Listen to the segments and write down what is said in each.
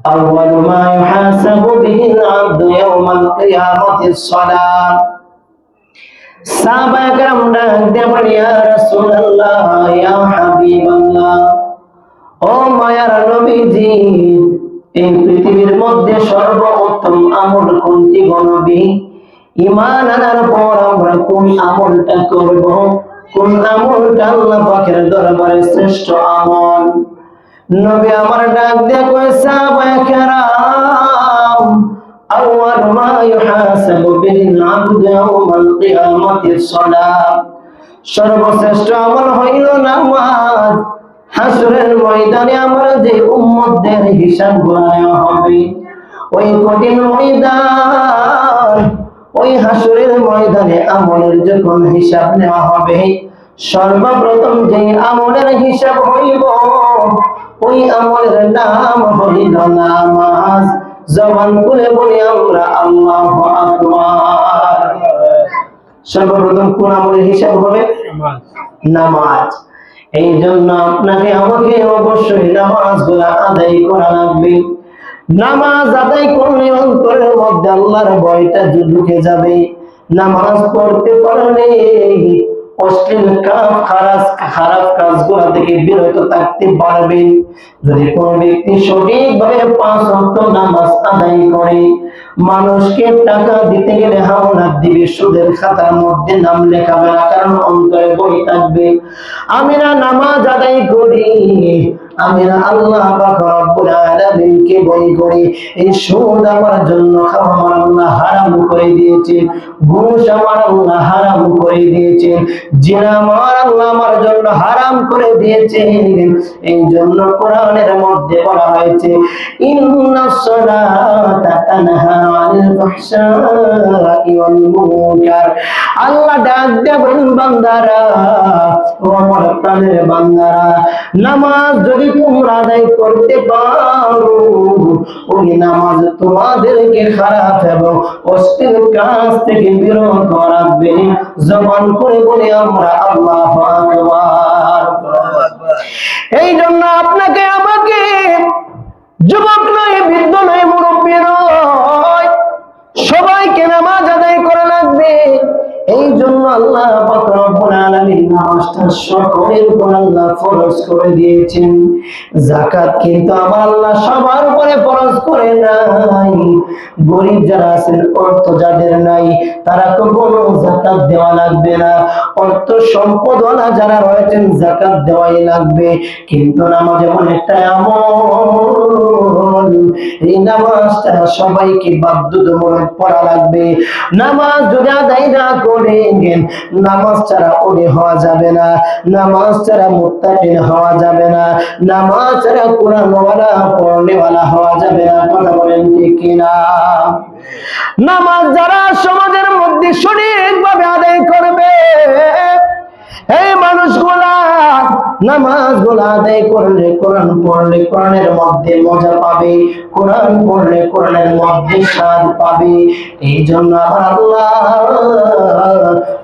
أول ما يحاسب به العبد يوم القيامة الصلاة সাহাবা کرام ডাক দিয়ে বলে ইয়া রাসূলুল্লাহ ইয়া হাবিবাল্লাহ ও মায়ার নবীজি এই পৃথিবীর মধ্যে সর্বোত্তম আমল কোনটি গো নবী ঈমান আনার পর আমরা কোন আমলটা করব কোন আমলটা আল্লাহ পাকের দরবারে শ্রেষ্ঠ আমল নবী আমার ডাক দিয়ে কয় সাহাবা کرام أول ما يحاسب به العبد يوم القيامة الصلاة সর্বশ্রেষ্ঠ আমল হইল নামাজ হাসরের ময়দানে আমরা যে উম্মতদের হিসাব নেওয়া হবে ওই কঠিন ময়দান ওই হাসরের ময়দানে আমলের যখন হিসাব নেওয়া হবে সর্বপ্রথম যে আমলের হিসাব হইব ওই আমলের নাম হইল নামাজ জবান খুলে বলি আমরা আল্লাহু আকবার সর্বপ্রথম কোন আমলের হিসাব হবে নামাজ এই জন্য আপনাকে আমাকে অবশ্যই নামাজগুলো আদায় করা লাগবে নামাজ আদায় করলে অন্তরের মধ্যে আল্লাহর ভয়টা ঢুকে যাবে নামাজ পড়তে পারলে অশ্লীল কাজ খারাপ কাজগুলো থেকে বিরত থাকতে পারবেন যদি কোন ব্যক্তি সঠিকভাবে 5 ওয়াক্ত নামাজ আদায় করে মানুষকে টাকা দিতে গেলে হাওলাত দিবে সুদের খাতার মধ্যে নাম লেখাবে না কারণ অন্তরে বই থাকবে আমি না নামাজ আদায় করি আমি না আল্লাহ পাক রব্বুল আলামিনকে বই করি এই সুদ আমার জন্য খাওয়া আমার আল্লাহ হারাম করে দিয়েছে ঘুষ আমার আল্লাহ হারাম করে দিয়েছে জিনা আমার আল্লাহ আমার জন্য হারাম করে দিয়েছে এই জন্য কোরআনের মধ্যে বলা হয়েছে ইন্নাস সালাতা তানহা আনিল ফাহশাই ওয়াল মুনকার আল্লাহ ডাক দেবেন বান্দারা ও আমার প্রাণের বান্দারা নামাজ যদি তোমরা আদায় করতে পারো ওই নামাজ তোমাদেরকে খারাপ এবং অশ্লীল কাজ থেকে বিরত রাখবে জবান করে বলে আমরা আল্লাহু আকবার এই জন্য আপনাকে আমাকে যুবক নয় বৃদ্ধ নয় মুরব্বী নয় সবাইকে নামাজ আদায় করা লাগবে এই জন্য আল্লাহ পাক রব্বুল আলামিন নামাজটা সকলের উপর আল্লাহ ফরজ করে দিয়েছেন যাকাত কিন্তু আমার আল্লাহ সবার উপরে ফরজ করে নাই গরীব যারা আছেন অর্থ যাদের নাই তারা তো কোনো যাকাত দেওয়া লাগবে না অর্থ সম্পদওয়ালা যারা রয়েছেন যাকাত দেওয়াই লাগবে কিন্তু নামাজ এমন একটা আমল এই নামাজটা সবাইকে বাধ্যতামূলক পড়া লাগবে নামাজ যদি আদায় না করেন নামাজ ছাড়া ওলি হওয়া যাবে না নামাজ ছাড়া মুত্তাকিন হওয়া যাবে না নামাজ ছাড়া কোরআনওয়ালা পড়নেওয়ালা হওয়া যাবে না কথা বলেন ঠিক কিনা নামাজ যারা সমাজের মধ্যে সঠিকভাবে আদায় করবে এই মানুষগুলা নামাজগুলো আদায় করলে কোরআন পড়লে কোরআনের মধ্যে মজা পাবে কোরআন পড়লে কোরআনের মধ্যে স্বাদ পাবে এই জন্য আমার আল্লাহ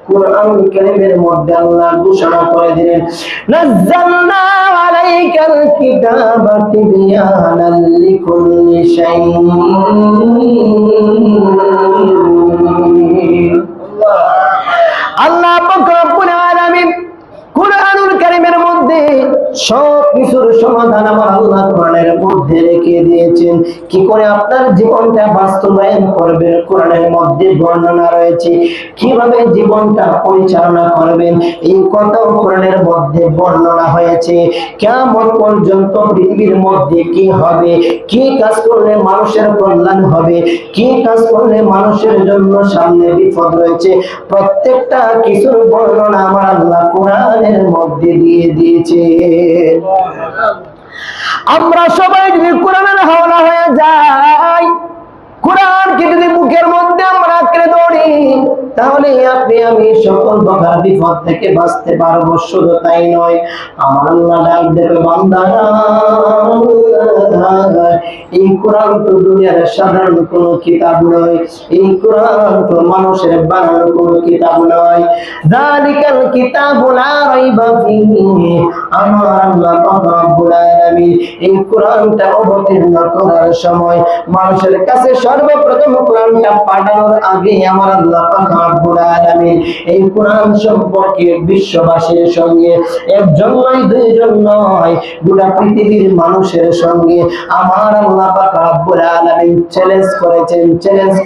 কোরআন কারীমের মধ্যে আল্লাহ ঘোষণা করে দিলেন নাযালনা আলাইকাল কিতাবা তিবয়ানাল লিকুল্লি শাইইন আল্লাহ পাক রব্বুল আলামিন কোরআনুল কারীমের মধ্যে সব কিছুর সমাধান আমার আল্লাহ কোরআনের মধ্যে রেখে দিয়েছেন কি করে আপনার জীবনটা বাস্তবায়ন করবেন কোরআনের মধ্যে বর্ণনা রয়েছে কিভাবে জীবনটা পরিচালনা করবেন এই কথাও কোরআনের মধ্যে বর্ণনা হয়েছে কিয়ামত পর্যন্ত পৃথিবীর মধ্যে কি হবে কি কাজ করলে মানুষের কল্যাণ হবে কি কাজ করলে মানুষের জন্য সামনে বিপদ রয়েছে প্রত্যেকটা কিছুর বর্ণনা আমার আল্লাহ কোরআনের মধ্যে দিয়ে দিয়েছে আমরা সবাই যদি কোরআনের হাওলা হয়ে যাই কোরআনকে যদি বুকের মধ্যে আমরা আঁকড়ে ধরি তাহলে আপনি আমি সকল প্রকার বিপদ থেকে বাঁচতে পারবো। শুধু তাই নয়, আমার আল্লাহ ডাক দেবে, বান্দারা এই কোরআন তো দুনিয়ার সাধারণ কোনো কিতাব নয়, এই কোরআন তো মানুষের বানানো কোনো কিতাব নয়। যালিকাল কিতাবু লা রাইবা ফীহি, আমার আল্লাহ পাক রব্বুল আলামিন এই কোরআনটা অবতীর্ণ করার সময় মানুষের কাছে সর্বপ্রথম কোরআনটা পাঠানোর আগে আমার আল্লাহ পাক রব্বুল আলামিন এই কোরআন সম্পর্কে বিশ্ববাসীর সঙ্গে একজন নয়, দুইজন নয়, গোটা পৃথিবীর মানুষের সঙ্গে আমার আল্লাহ পাক রব্বুল আলামিন চ্যালেঞ্জ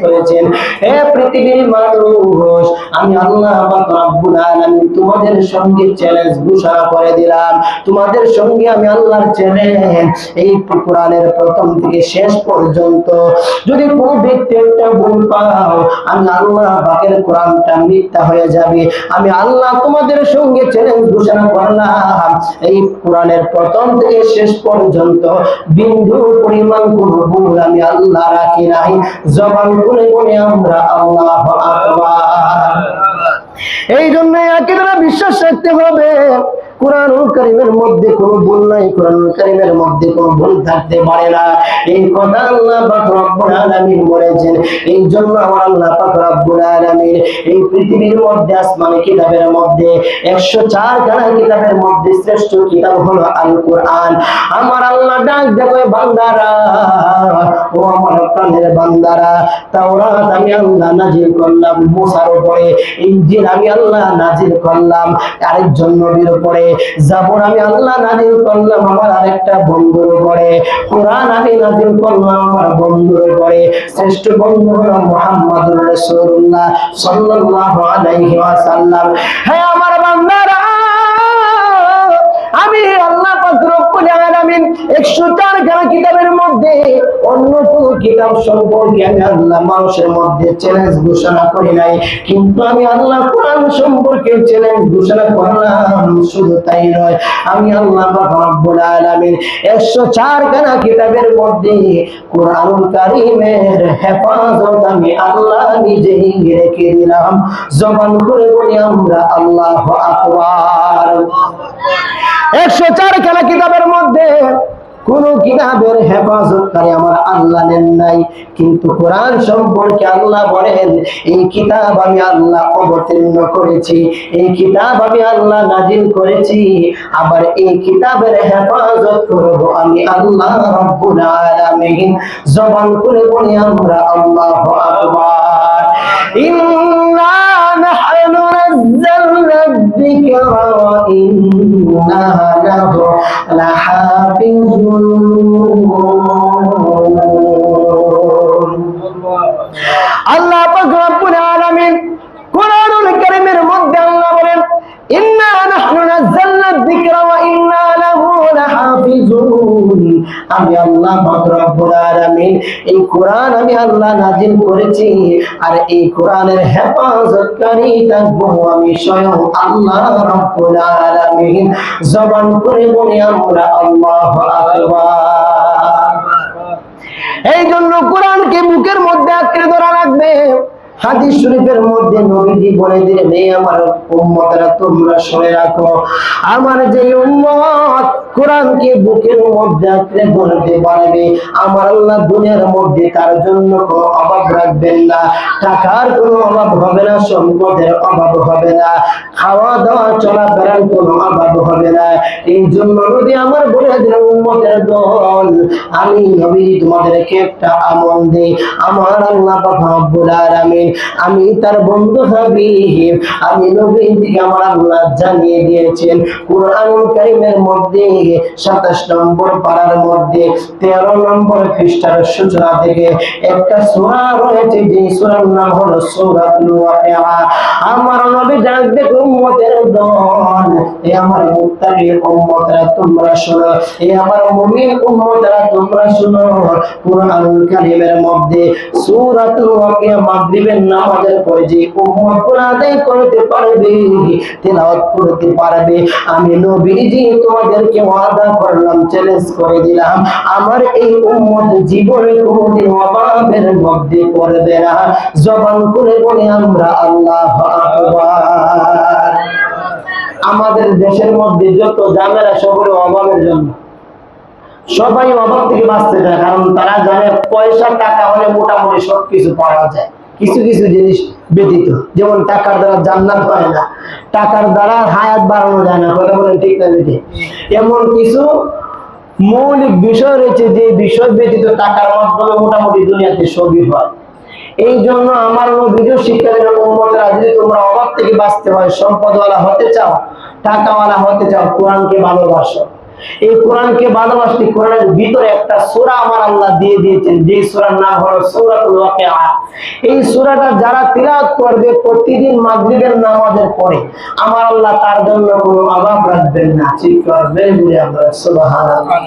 করেছেন, হে পৃথিবীর মানুষ, আমি আল্লাহ পাক রব্বুল আলামিন তোমাদের সঙ্গে চ্যালেঞ্জ ঘোষণা করে দিলাম। তোমাদের সঙ্গে আমি আল্লাহর চ্যালেঞ্জ, এই কোরআনের প্রথম থেকে শেষ পর্যন্ত যদি কোনো ব্যক্তি একটা ভুল পাও, আমি আল্লাহ পাকের কোরআনটা মিথ্যা হয়ে যাবে। আমি আল্লাহ তোমাদের সঙ্গে চ্যালেঞ্জ ঘোষণা করলাম, এই কোরআনের প্রথম থেকে শেষ পর্যন্ত বিন্দু পরিমাণ কোনো ভুল আমি আল্লাহ রাখি নাই। জবান খুলে বলে আমরা আল্লাহু আকবার। এই জন্য আকীদা বিশ্বাস রাখতে হবে, কোরআনুল কারীমের মধ্যে কোনো ভুল নাই, কোরআনুল কারীমের মধ্যে কোনো ভুল থাকতে পারে না। এই কথা আল্লাহ পাক রব্বুল আলামিন বলেছেন। এই জন্য আমার আল্লাহ পাক রব্বুল আলামিন এই পৃথিবীর মধ্যে আসমানি কিতাবের মধ্যে 104 খানা কিতাবের মধ্যে শ্রেষ্ঠ কিতাব হলো আল কোরআন। আমার আল্লাহ ডাক দেবে, বান্দারা, ও আমার প্রাণের বান্দারা, তাওরাত আমি আল্লাহ নাজিল করলাম মুসার উপরে, ইনজিল আমি আল্লাহ নাজিল করলাম আরেকজন নবীর উপরে, জাবুর আমি আল্লাহ নাজিল করলাম আমার আরেকটা বন্ধুর উপরে, কোরআন আমি নাজিল করলাম আমার বন্ধুর উপরে। শ্রেষ্ঠ বন্ধু হলো মুহাম্মদুর রাসূলুল্লাহ সাল্লাল্লাহু আলাইহি ওয়াসাল্লাম। হে আমার বান্দারা, আমি আল্লাহ পাক রব্বুল আলামিন 104 খানা কিতাবের মধ্যে অন্য কোন কিতাব সম্পর্কে আমি আল্লাহ মানুষের মধ্যে চ্যালেঞ্জ ঘোষণা করি নাই, কিন্তু আমি আল্লাহ কোরআন সম্পর্কে চ্যালেঞ্জ ঘোষণা করলাম। শুধু তাই নয়, আমি আল্লাহ পাক রব্বুল আলামিন 104 খানা কিতাবের মধ্যে কোরআনুল কারীমের হেফাজত আমি আল্লাহ নিজেই রেখে দিলাম। জবান করে বলি আমরা আল্লাহু আকবার। 104 খানা কিতাবের মধ্যে কোন কিতাবের হেফাজতকারী আমার আল্লাহ নেন নাই, কিন্তু কোরআন সম্পর্কে আল্লাহ বলেন, এই কিতাব আমি আল্লাহ অবতীর্ণ করেছি, এই কিতাব আমি আল্লাহ নাজিল করেছি, আবার এই কিতাবের হেফাজত করব আমি আল্লাহ রাব্বুল আলামিন। জবান করে বলি আমরা আল্লাহু আকবার। ইন্না নাহনু নাযালনা যিকরা ওয়া ইন্না লাহু লাহাফিজুন। আল্লাহ পাক রব্বুল আলামিন কোরআনুল কারীমের মধ্যে আল্লাহ বলেন, ইন্না নাহনু নাযালনা যিকরা ওয়া ইন্না লাহু লাহাফিজুন। আমি আল্লাহ পাক রব্বুল আলামিন এই কোরআন আমি আল্লাহ নাজিল করেছি, আর এই কোরআনের হেফাজতকারী থাকবো আমি স্বয়ং আল্লাহ রব্বুল আলামিন। জবান করে বলি আমরা আল্লাহু আকবার। এই জন্য কোরআনকে বুকের মধ্যে আঁকড়ে ধরা লাগবে। হাদিস শরীফের মধ্যে নবীজি বলে দিলেন, হে আমার উম্মতরা, তোমরা শুনে রাখো, আমার যে উম্মত কোরআনকে বুকের মধ্যে আঁকড়ে ধরতে পারবে, আমার আল্লাহ দুনিয়ার মধ্যে তার জন্য কোনো অভাব রাখবেন না। টাকার কোনো অভাব হবে না, সম্পদের অভাব হবে না, খাওয়া দাওয়া চলাফেরার কোনো অভাব হবে না। এই জন্য নবী আমার বলে দিলেন, উম্মতের দল, আমি নবী তোমাদেরকে একটা আমল দেই। আমার আল্লাহ পাক রব্বুল আলামিন, আমি তার বন্ধু হাবিব, আমি নবীজি আমার আল্লাহ জানিয়ে দিয়েছেন কোরআনুল কারীমের মধ্যে 27 নম্বর পারার মধ্যে 13 নম্বর পৃষ্ঠার সূচনা থেকে একটা সূরা রয়েছে, যে সূরার নাম হলো সূরাতুল ওয়াকিয়া। আমার নবী ডাক দেন, উম্মতের দল, এ আমার মুত্তাকি উম্মতরা তোমরা শোনো, এ আমার মুমিন উম্মতরা তোমরা শোনো, কোরআনুল কারীমের মধ্যে সূরাতুল ওয়াকিয়া মাগরিবের নামাজের পরে যে উম্মত কোরআন আদায় করতে পারবে, তেলাওয়াত করতে পারবে, আমি নবীজি তোমাদেরকে ওয়াদা করলাম, চ্যালেঞ্জ করে দিলাম, আমার এই উম্মত জীবনে কোনোদিন অভাবের মধ্যে পড়বে না। জবান করে বলে আমরা আল্লাহু আকবার। আমাদের দেশের মধ্যে যত ঝামেলা সবগুলো অভাবের জন্য। সবাই অভাব থেকে বাঁচতে চায়, কারণ তারা জানে পয়সা টাকা হলে মোটামুটি সবকিছু পাওয়া যায়, কিছু কিছু জিনিস ব্যতীত। যেমন টাকার দ্বারা জান্নাত হয় না, টাকার দ্বারা হায়াত বাড়ানো যায় না, কথা বলেন ঠিক না বেঠিক? এমন কিছু মৌলিক বিষয় রয়েছে যে বিষয় ব্যতীত টাকার মাধ্যমে মোটামুটি দুনিয়াতে সবই হয়। এই জন্য আমার নবীও শিক্ষা দিলেন, উম্মতরা যদি তোমরা অভাব থেকে বাঁচতে হয়, সম্পদওয়ালা হতে চাও, টাকাওয়ালা হতে চাও, কোরআনকে ভালোবাসো। এই কোরআনকে ভালোবাসতে কোরআনের ভিতরে একটা সূরা আমার আল্লাহ দিয়ে দিয়েছেন, যে সূরার নাম হলো সূরাতুল ওয়াকিআ। এই সূরাটা যারা তিলাওয়াত করবে প্রতিদিন মাগরিবের নামাজের পরে, আমার আল্লাহ তার জন্য কোনো অভাব রাখবেন না। ঠিক করবে বলে আমরা সুবহানাল্লাহ।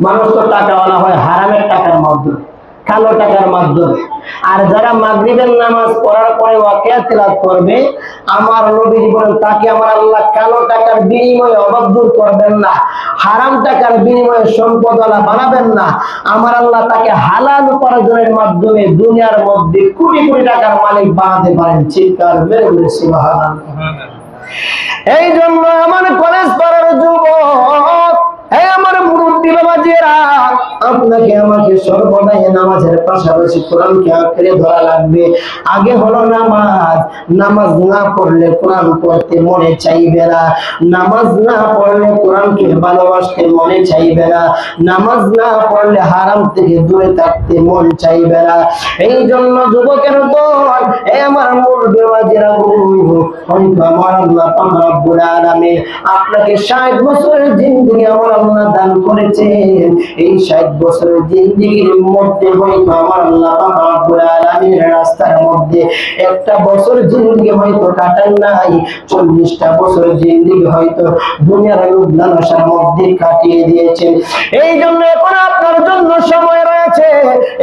মানুষ তো টাকাওয়ালা হয় হারামের টাকার মাধ্যমে, কালো টাকার মাধ্যমে। আর যারা মাগরিবের নামাজ পড়ার পরে ওয়াকিয়া তিলাওয়াত করবে, আমার নবী বলেন তাকে আমার আল্লাহ কালো টাকার বিনিময়ে অভাব দূর করবেন না, হারাম টাকার বিনিময়ে সম্পদওয়ালা বানাবেন না। আমার আল্লাহ তাকে হালাল উপার্জনের মাধ্যমে দুনিয়ার মধ্যে কোটি কোটি টাকার মালিক বানাতে পারেন। চিৎকার মেরে বলে সুবহানাল্লাহ। এই জন্য আমার কলেজ পড়ার যুবক, এই আমার মুরব্বী বাবাজিরা, আপনাকে আমাকে সর্বদাই নামাজের পাশাপাশি কোরআনকে আঁকড়ে ধরা লাগবে। আগে হলো নামাজ, নামাজ না পড়লে কোরআন পড়তে মনে চাইবে না, নামাজ না পড়লে কোরআনকে ভালোবাসতে মনে চাইবে না, নামাজ না পড়লে হারাম থেকে দূরে থাকতে মন চাইবে না। এই জন্য যুবকের দল, এই আমার মুরব্বী বাবাজিরা, হয়তো আমার আল্লাহ পাক রব্বুল আলামিন আপনাকে 60 বছরের জিন্দেগি আমার আল্লাহ দান করেছেন। এই 60 বছরের জিন্দেগির মধ্যে হয়তো আমার আল্লাহ পাক রব্বুল আলামিনের রাস্তার মধ্যে একটা বছর জিন্দেগি হয়তো কাটান নাই, 40টা বছর জিন্দেগি হয়তো দুনিয়ার লোভ লালসার মধ্যে কাটিয়ে দিয়েছেন। এই জন্য এখন আপনার জন্য সময় রয়েছে,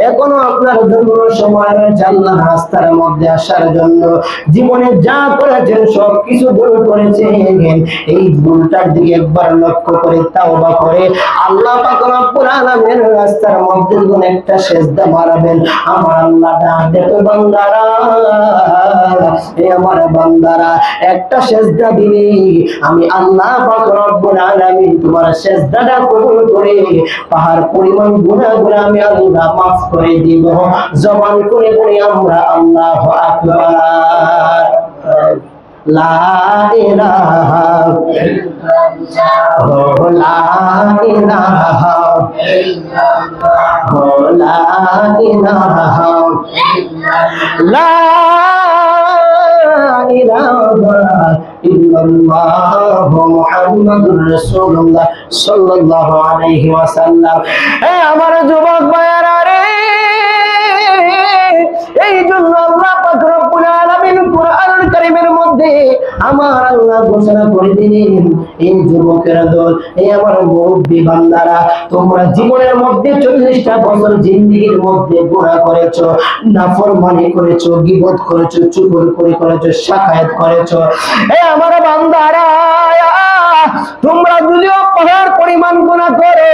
এখনো আপনার জন্য সময় রয়েছে আল্লাহর রাস্তার মধ্যে আসার জন্য। জীবনে যা করেছেন সব কিছু ভুল করেছেন, এই ভুলটার দিকে একবার লক্ষ্য করে তাওবা করে আল্লাহ পাক রব্বুল আলামিনের রাস্তার মধ্যে কোন একটা সিজদা মারবেন। আমার আল্লাহ ডাক দেবে, বান্দারা, এ আমার বান্দারা, একটা সিজদা দিলে আমি আল্লাহ পাক রব্বুল আলামিন তোমার সিজদাটা কবুল করে পাহাড় পরিমাণ গুনাহগুলো আমি আল্লাহ মাফ করে দিব। জবান করে বলি আমরা আল্লাহু আকবার। লা ইলাহা ইল্লাল্লাহ, লা ইলাহা ইল্লাল্লাহ, লা ইলাহা ইল্লাল্লাহ, লা ইলাহা ইল্লাল্লাহ মুহাম্মাদুর রাসূলুল্লাহ সাল্লাল্লাহু আলাইহি ওয়াসাল্লাম। আমার যুবক ভাইরা রে, এই জন্য আল্লাহ পাক রব্বুল আলামিন কুরআনুল কারীমের মধ্যে আমার আল্লাহ ঘোষণা করে দিলেন, এই যুবকেরা দল, এই আমার মুরব্বী বান্দারা, তোমরা জীবনের মধ্যে 40টা বছর জিন্দেগির মধ্যে গুনাহ করেছো, নাফরমানি করেছো, গীবত করেছো, চুগলখড়ি করেছো, শাকায়াত করেছো। এই আমার বান্দারা, তোমরা যদিও পাহাড় পরিমাণ গুনাহ করো,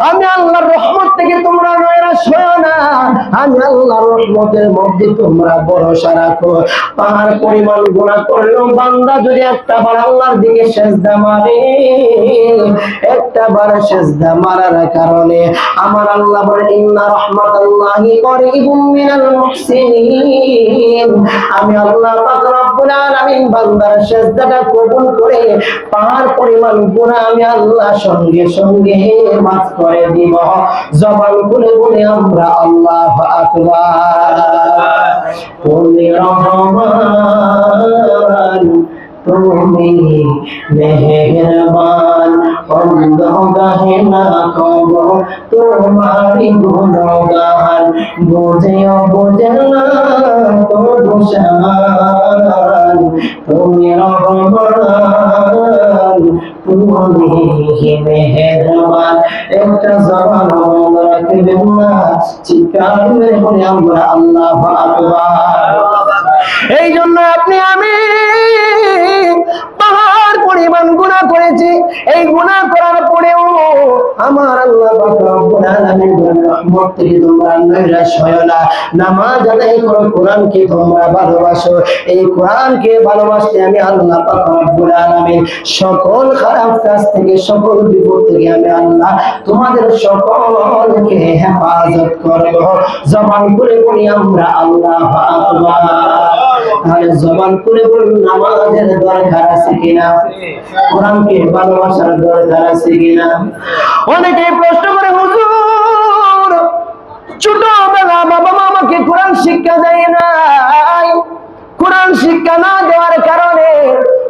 আমি আল্লাহর রহমত থেকে তোমরা নয়রাশ হও না, আমি আল্লাহর রহমতের মধ্যে তোমরা ভরসা রাখো। পাহাড় পরিমাণ গুনাহ করলেও বান্দা যদি একটা বার আল্লাহর দিকে সিজদা মারে, একটা বার সিজদা মারার কারণে আমার আল্লাহ বলেন, ইন্না রাহমাতাল্লাহি করিবুম মিনাল মুহসিনিন, আমি আল্লাহ পাক রব্বুল আলামিন বান্দার সিজদাটা কবুল করে পাহাড় পরিমাণ গুনাহ আমি আল্লাহ সঙ্গে সঙ্গে মাফ করে দিব। জবান খুলে বলে আমরা আল্লাহু আকবার। তুমি রহমান, তুমি মেহেরবান, অন্ধকারে না কবো তোমারি গুণগান, বুঝেও বুঝে না তবু শান। তুমি রহমান, তুমি মেহেরবান, একটা জবান রাখবেন না, চিৎকার মেরে বলে আমরা আল্লাহু আকবার। এই জন্য আপনি আমি পাহাড় পরিমাণ এমন গুনাহ করেছি, এই গুনাহ করার পরেও আমার আল্লাহ পাক রব্বুল আলামিন রহমত থেকে তোমরা নৈরাশ হয় না। নামাজ আদায় করো, কোরআনকে তোমরা ভালোবাসো। এই কোরআনকে ভালোবাসলে আমি আল্লাহ পাক রব্বুল আলামিন সকল খারাপ কাজ থেকে, সকল বিপদ থেকে আমি আল্লাহ তোমাদের সকলকে হেফাজত করব। জবান করে বলি আমরা আল্লাহু আকবার। তাহলে জবান করে বলি নামাজের দরকার আছে কিনা, কোরআনকে ভালোবাসার দরকার আছে কিনা। অনেকে প্রশ্ন করে, হুজুর ছোটবেলা বাবা মা আমাকে কোরআন শিক্ষা দেয় নাই, কোরআন শিক্ষা না দেওয়ার কারণে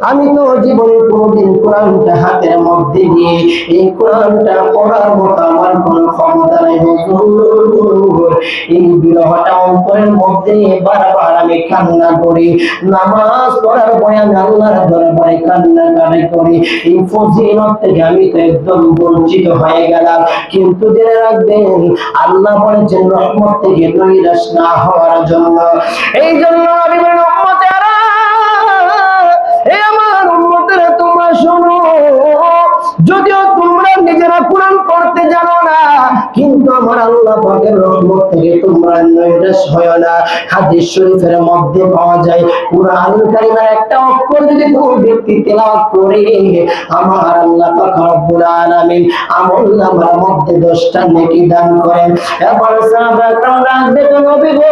আমি তো জীবনে কোনোদিন কোরআনটা হাতের মধ্যে নিয়ে এই কোরআনটা পড়ার মতো আমার কোনো ক্ষমতা নাই হুজুর। এই বিরহটা অন্তরের মধ্যে বারবার আমি কান্না করি, নামাজ পড়ার পরে আমি আল্লাহর দরবারে কান্নাকাটি করি। এই ফজিলত থেকে আমি তো একদম বঞ্চিত হয়ে গেলাম। কিন্তু জেনে রাখবেন আল্লাহ বলেছেন রহমত থেকে নৈরাশ না হওয়ার জন্য। এই জন্য আমি বলি উম্মতেরা, এই আমার উম্মতেরা তোমরা শোনো, যদিও তোমরা নিজেরা কোরআন পড়তে জানো না, কিন্তু আমার আল্লাহ পাকের রহমত থেকে তোমরা নৈরাশ হয় না। হাদিস শরীফের মধ্যে পাওয়া যায় কুরআন কারীমের একটা অক্ষর যদি কোনো ব্যক্তি তেলাওয়াত করে আমার আল্লাহ পাক রব্বুল আলামিন আমলনামার মধ্যে 10টা নেকি দান করেন। এবার সাহাবারা রাখবে তো নবী গো,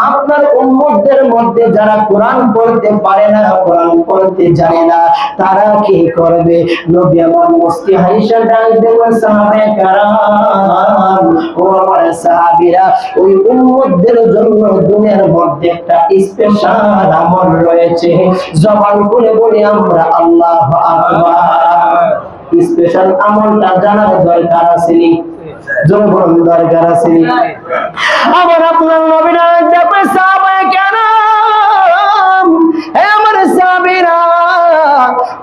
আপনার উম্মতদের মধ্যে যারা কোরআন পড়তে পারে না, কোরআন পড়তে জানে না, তারা কি করবে? নবী আমার মুস্কি হাইসা ডাকবেন সাহাবায়ে কেরাম, ও আমার সাহাবীরা, ওই উম্মতদের জন্য দুনিয়ার মধ্যে একটা স্পেশাল আমল রয়েছে। জবান খুলে বলি আমরা আল্লাহু আকবার। স্পেশাল আমলটা জানার দরকার আছে নি? জোর দরকার আছে নি? আবার আপনার নবী না দেখবে সাহাবায়ে কেরাম, হে আমার সাহাবীরা,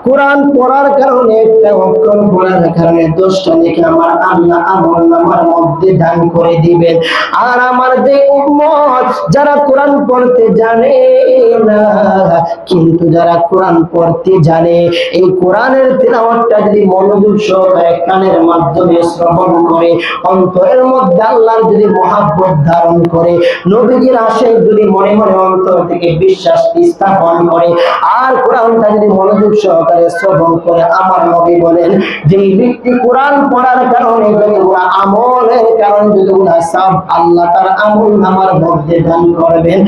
কোরআন পড়ার কারণে, একটা অক্ষর পড়ার কারণে 10টা নেকি আমার আল্লাহ আমলনামার মধ্যে দান করে দিবেন। আর আমার যে উম্মত যারা কোরআন পড়তে জানে না, কিন্তু যারা কোরআন পড়তে জানে, এই কোরআনের তিলাওয়াতটা যদি মনোযোগ সহকারে কানের মাধ্যমে শ্রবণ করে, অন্তরের মধ্যে আল্লাহর যদি মহব্বত ধারণ করে, নবীজির আশায় যদি মনে মনে অন্তর থেকে বিশ্বাস স্থাপন করে, আর কোরআনটা যদি মনোযোগ সহকারে শ্রবণ করে, আমার নবী বলেন যে ব্যক্তি কোরআন পড়ার কারণে যতগুলো আমলের কারণে যতগুলো সওয়াব আল্লাহ তার আমলনামার মধ্যে দান করবেন।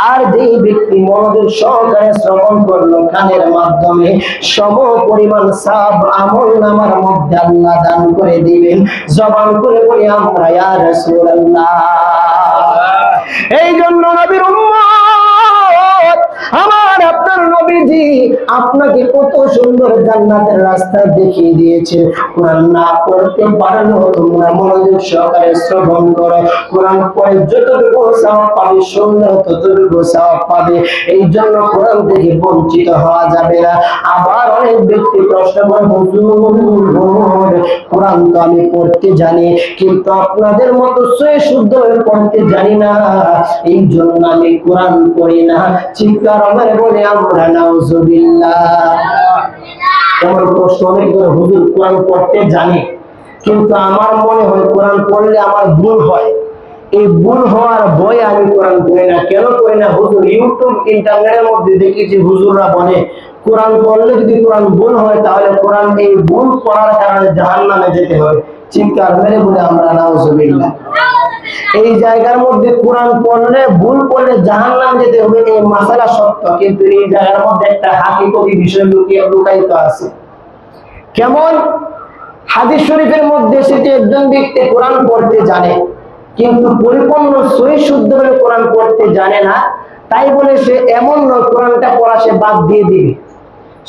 আর যে ব্যক্তি মনোযোগ সহকারে শ্রবণ করলো কানের মাধ্যমে, সম পরিমাণ সওয়াব আমলনামার মধ্যে আল্লাহ দান করে দিবেন। জবান করে বলি আমরা ইয়া রাসূলুল্লাহ। এই জন্য নবীর উম্মত, আমার আপনার নবীজি আপনাকে কত সুন্দর জান্নাতের রাস্তা দেখিয়ে দিয়েছে। কোরআন না পড়তে পারলেও তোমরা মনোযোগ সহকারে শ্রবণ করো, কোরআন পড়ে যতটুকু সওয়াব পাবে, শুনলে ততটুকু সওয়াব পাবে। এই জন্য কোরআন থেকে বঞ্চিত হওয়া যাবে না। আবার অনেক ব্যক্তি প্রশ্ন করে, হুজুর কোরআন তো আমি পড়তে জানি, কিন্তু আপনাদের মতো সহি শুদ্ধ পড়তে জানি না, এই জন্য আমি কোরআন পড়ি না। চিৎকার করে বলে আমরা নাউজুবিল্লাহ। এমন প্রশ্ন অনেক করে, হুজুর কোরআন পড়তে জানি, কিন্তু আমার মনে হয় কোরআন পড়লে আমার ভুল হয়, এই ভুল হওয়ার ভয়ে আমি কোরআন পড়ি না। কেন পড়ি না হুজুর? ইউটিউব ইন্টারনেটের মধ্যে দেখেছি হুজুররা বলে কোরআন পড়লে যদি কোরআন ভুল হয়, তাহলে কোরআন এই ভুল পড়ার কারণে জাহান্নামে যেতে হবে। চিৎকার মেরে বলে আমরা নাউজুবিল্লাহ। এই জায়গার মধ্যে কোরআন পড়লে, ভুল পড়লে জাহান্নাম যেতে হবে, এই মাসালা সত্য, কিন্তু এই জায়গার মধ্যে একটা হাকিকতি বিষয় লুকায়িত আছে। কেমন? হাদিস শরীফের মধ্যে সেটি একজন ব্যক্তি কোরআন পড়তে জানে, কিন্তু পরিপূর্ণ সহি শুদ্ধভাবে কোরআন পড়তে জানে না, তাই বলে সে এমন নয় কোরআনটা পড়া সে বাদ দিয়ে দিবে।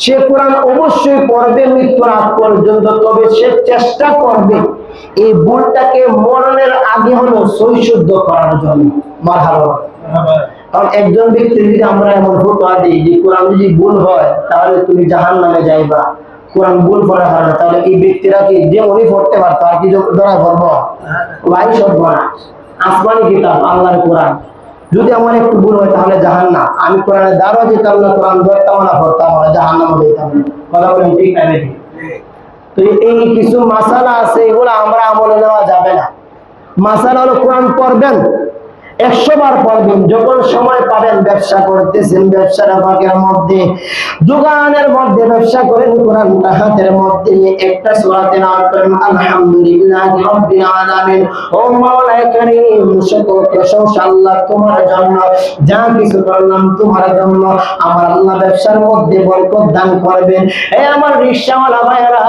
সে কোরআন অবশ্যই পড়বে মৃত্যুর আগ পর্যন্ত, তবে সে চেষ্টা করবে এই ভুলটাকে মরণের আগে হলো সহি শুদ্ধ করার জন্য। মারহাবা। কারণ একজন ব্যক্তি যদি আমরা এমন ফতোয়া দিই যে কোরআন যদি ভুল হয় তাহলে তুমি জাহান্নামে যাইবা, কোরআন ভুল পড়া হয় না, তাহলে এই ব্যক্তিরা কি যে উনি পড়তে পারতো আর কি ধরা করবো? ভাই সব না, আসমানি কিতাব আল্লাহর কোরআন, যদি আমার একটু ভুল হয় তাহলে জাহান্নাম, আমি কোরআনের দ্বারও যেতাম না, কোরআন ধরতাম না, পড়তাম না, জাহান্নামে যেতাম না। কথা বলেন ঠিক না বেঠিক? তো এই কিছু মাসালা আছে, এগুলো আমরা আমলে নেওয়া যাবে না। মাসালা হলো কোরআন পড়বেন, 100 বার পড়বেন, যখন সময় পাবেন ব্যবসা করতেছেন, ব্যবসার ভাগের মধ্যে দোকানের মধ্যে ব্যবসা করেন, কোরআনটা হাতের মধ্যে একটা সূরা তেলাওয়াত করেন, আলহামদুলিল্লাহি রাব্বিল আলামিন। ও মাওলা কারীম, সকল প্রশংসা আল্লাহ তোমার জন্য, যা কিছু করলাম তোমার জন্য। আমার আল্লাহ ব্যবসার মধ্যে বরকত দান করবেন। এই আমার রিকশাওয়ালা ভাইরা,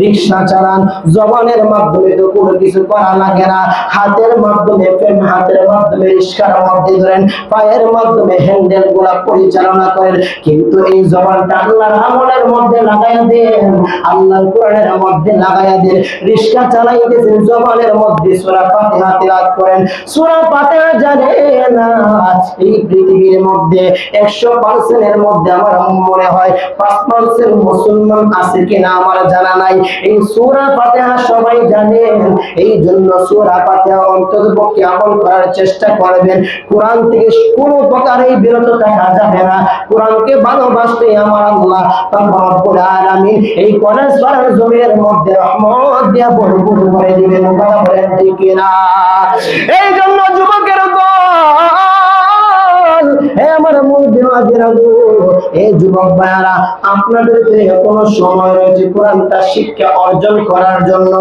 রিকশা চালান, জবানের মাধ্যমে তো কোনো কিছু করা লাগে না, হাতের মাধ্যমে, হাতের মাধ্যমে রিকশার মধ্যে ধরেন, পায়ের মাধ্যমে হ্যান্ডেল গুলা পরিচালনা করেন, কিন্তু এই জবানটা আল্লাহর আমলের মধ্যে লাগাইয়া দেন, আল্লাহর কোরআনের মধ্যে লাগাইয়া দেন। রিকশা চালাইতেছেন, জবানের মধ্যে সূরা ফাতিহা তিলাওয়াত করেন, সূরা ফাতিহা জানে না। এই পৃথিবীর মধ্যে 100% এর মধ্যে আমার মনে হয় 5% মুসলমান আছে কিনা আমার জানা নাই। এই সূরা ফাতিহা সবাই জানেন, এই জন্য সূরা ফাতিহা অন্ততপক্ষে আমল করার চেষ্টা করবেন। কোরআন থেকে কোনো প্রকারেই বিরত থাকা যাবে না। কোরআনকে ভালোবাসতে আমার আল্লাহ পাক রব্বুল আলামিন এই কোরআন সূরার জমিনের মধ্যে রহমত দিয়া ভরপুর করে দিবেন। কথা বলেন ঠিক কিনা? এই জন্য যুবকের দল, হে আমার মুরব্বিরা, এই যুবক ভাইয়ারা, আপনাদেরকে এখনো সময় রয়েছে কোরআনটা শিক্ষা অর্জন করার জন্য।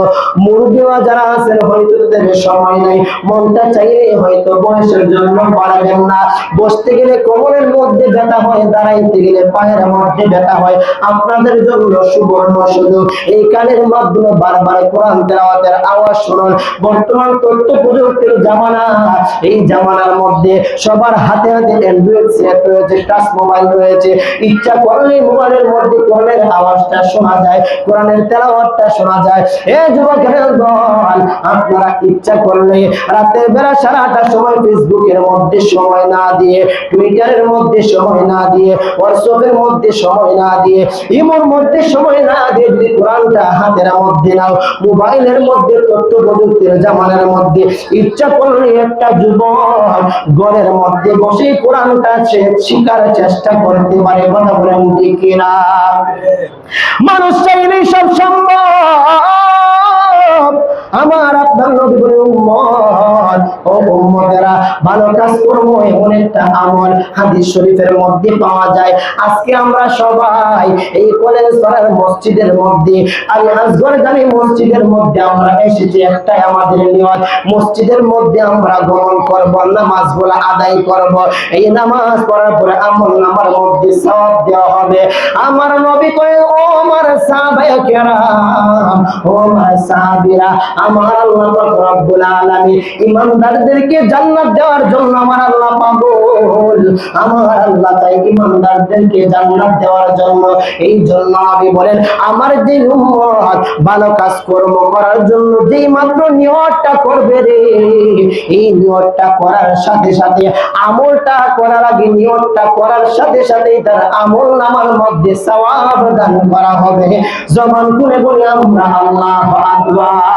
মুরব্বিরা যারা আছেন, হয়তো তাদের সময় নেই, মনটা চাইলে হয়তো বয়সের জন্য পারবেন না, বসতে গেলে কোমরের মধ্যে ব্যথা হয়, দাঁড়াইতে গেলে পায়ের মধ্যে ব্যথা হয়। আপনাদের জন্য সুবর্ণ সুযোগ, এই কানের মাধ্যমে বারবার কোরআন তেলাওয়াতের আওয়াজ শুনুন। বর্তমান তথ্য প্রযুক্তির জামানা, এই জামানার মধ্যে সবার হাতে হাতে অ্যান্ড্রয়েড সেট রয়েছে, টাচ মোবাইল রয়েছে, ইচ্ছা করলে মোবাইলের মধ্যে কোরআনের আওয়াজটা শোনা যায়, কোরআনের তেলাওয়াতটা শোনা যায়। এই যুবকের দল, আপনারা ইচ্ছা করলে রাতের বেলা সারাটা সময় ফেসবুকের মধ্যে সময় না দিয়ে, টুইটারের মধ্যে সময় না দিয়ে, হোয়াটসঅ্যাপের মধ্যে সময় না দিয়ে, ইমোর মধ্যে সময় না দিয়ে যদি কোরআনটা হাতের মধ্যে নাও, মোবাইলের মধ্যে তথ্য প্রযুক্তির জামানার মধ্যে ইচ্ছা করলে একটা যুবক ঘরের মধ্যে বসে কোরআনটা শিখার চেষ্টা করতে পারে। কথা বলেন ঠিক কিনা? মানুষ চাইলে সব সম্ভব। আমার আপনার নবী বলে, উম্মত, ও উম্মতেরা, ভালো কাজ করবো এমন একটা আমল হাদিস শরীফের মধ্যে পাওয়া যায়। আজকে আমরা সবাই এই কলেজ পাড়ার মসজিদের মধ্যে, আল আসগর জামি মসজিদের মধ্যে আমরা এসেছি, একটাই আমাদের নিয়ত, মসজিদের মধ্যে আমরা গমন করব, নামাজ গুলো আদায় করব। এই নামাজ পড়ার পরে আমল নামার মধ্যে সওয়াব দেওয়া হবে। আমার নবী কয়, ও আমার সাহাবায়ে কেরাম, ও আমার সাহাবীরা, আমার আল্লাহ পাক রব্বুল আলামিন ইমানদারদেরকে জান্নাত দেওয়ার জন্য আমার আল্লাহ পাগল, আমার আল্লাহ তাই ইমানদারদেরকে জান্নাত দেওয়ার জন্য। এই জন্য নবী বলেন, আমার যে উম্মত ভালো কাজ কর্ম করার জন্য যেই মাত্র নিয়তটা করবে রে, এই নিয়তটা করার সাথে সাথে, আমলটা করার আগে নিয়তটা করার সাথে সাথে তার আমল নামার মধ্যে সওয়াব দান করা হবে। জবান খুলে বলি আমরা আল্লাহু আকবার।